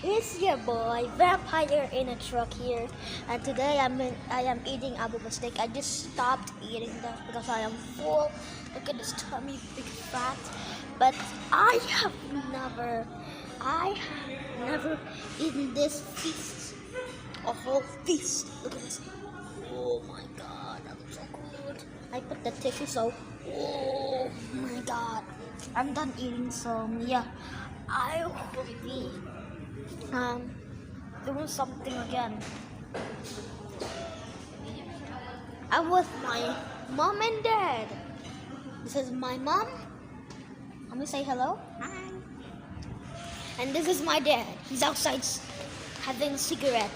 It's your boy, Vampire in a Truck here, and today I am eating ABUBA steak. I just stopped eating that because I am full. Look at this tummy, big fat. But I have never eaten this feast, a whole feast. Look at this. Oh my God, that looks so good. I put the tissue, so oh my God, I'm done eating. So yeah, I will be doing something again. I'm with my mom and dad. This is my mom. Let me say hello. Hi. And this is my dad. He's outside having a cigarette.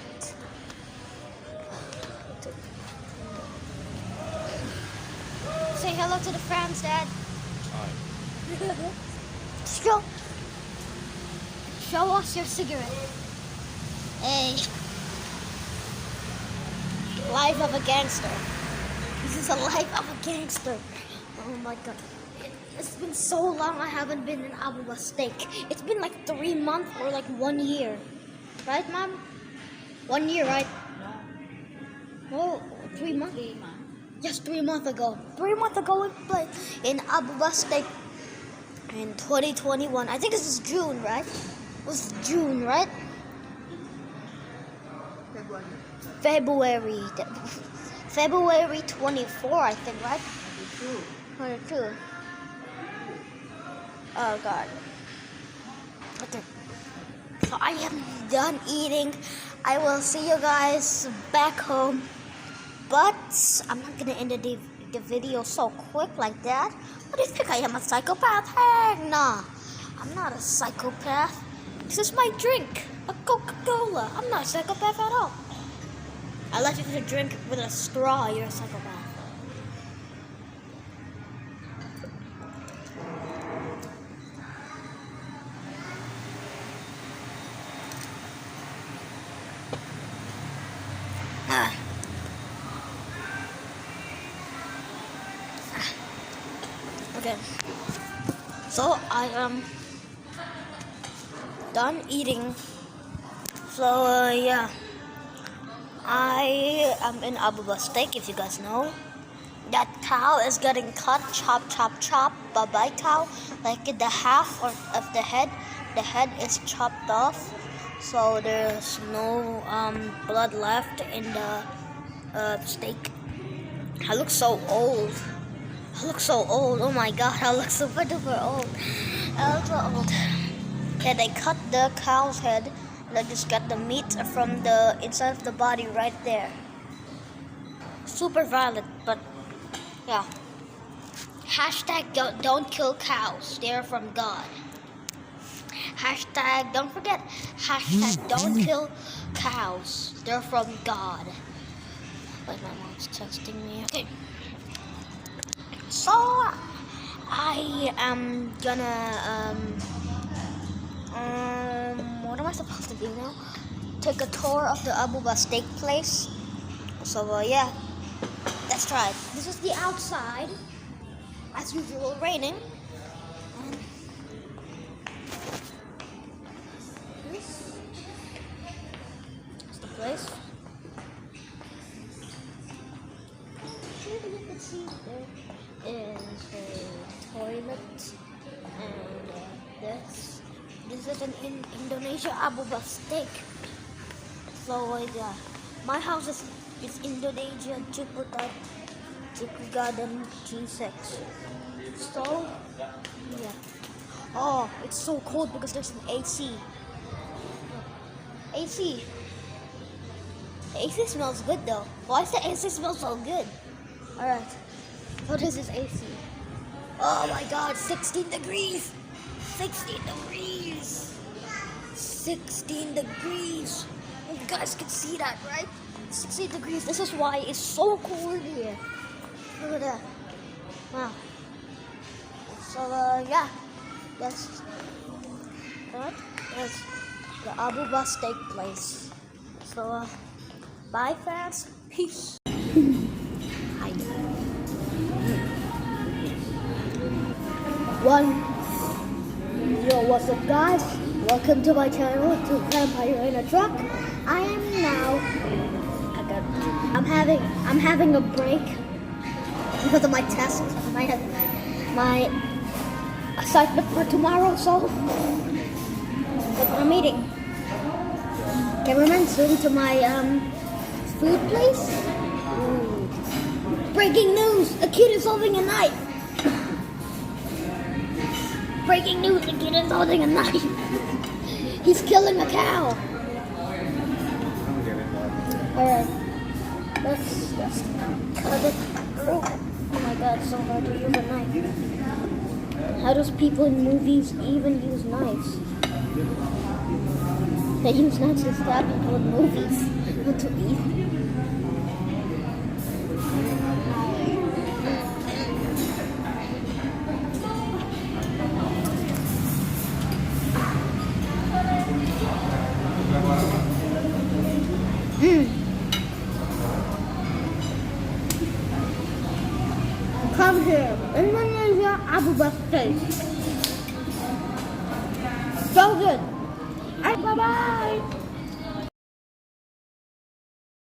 Say hello to the friends, Dad. Hi. Show us your cigarette. Hey. Life of a gangster. This is a life of a gangster. Oh my God. It's been so long I haven't been in ABUBA steak. It's been like 3 months or like 1 year. Right, Mom? 1 year, right? No. Oh, 3 months? Just 3 months ago. 3 months ago we played in ABUBA steak in 2021. I think this is June, right? It was June, right? February 24, I think, right? 22. Oh God. Okay. So I am done eating. I will see you guys back home. But I'm not gonna end the video so quick like that. What do you think? I am a psychopath? Heck nah. I'm not a psychopath. This is my drink. A Coca-Cola. I'm not a psychopath at all. I let you drink with a straw. You're a psychopath. Okay, so I am done eating. So yeah, I am in ABUBA steak. If you guys know, that cow is getting cut, chop, by cow. Like the half of the head is chopped off, so there's no blood left in the steak. I look so old. Oh my God, I look super duper old. I look so old. Yeah, they cut the cow's head and I just got the meat from the inside of the body right there. Super violent, but yeah. Hashtag don't kill cows. They're from God. Hashtag don't forget. Hashtag don't kill cows. They're from God. Like my mom's texting me. Okay. So I am gonna what am I supposed to do now? Take a tour of the ABUBA steak place. So yeah, let's try it. This is the outside, as usual, raining. And this is the place. You can see there is a toilet, and this is an Indonesia ABUBA steak. So yeah, my house is Indonesia Chiku Garden G6. So yeah, oh, it's so cold because there's an AC. AC. The AC smells good though. Why does the AC smell so good? Alright, so this is AC. Oh my God, 16 degrees! 16 degrees! 16 degrees! You guys can see that, right? 16 degrees. This is why it's so cold here. Look at that. Wow. So, yeah. That's the ABUBA steak place. So, bye fans. Peace. Yo, what's up guys? Welcome to my channel, to Vampire in a Truck. I am now. I'm having a break because of my test. My assignment for tomorrow. So, what I'm eating. Cameraman, soon to my food place. Ooh. Breaking news! A kid is holding a knife. Breaking news! A kid is holding a knife. He's killing a cow. Alright. Let's just cut it through. Oh my god, it's so hard to use a knife. How does people in movies even use knives? They use knives to stab people in movies. Not to eat. Come here. Indonesia ABUBA steak. So good. Bye bye.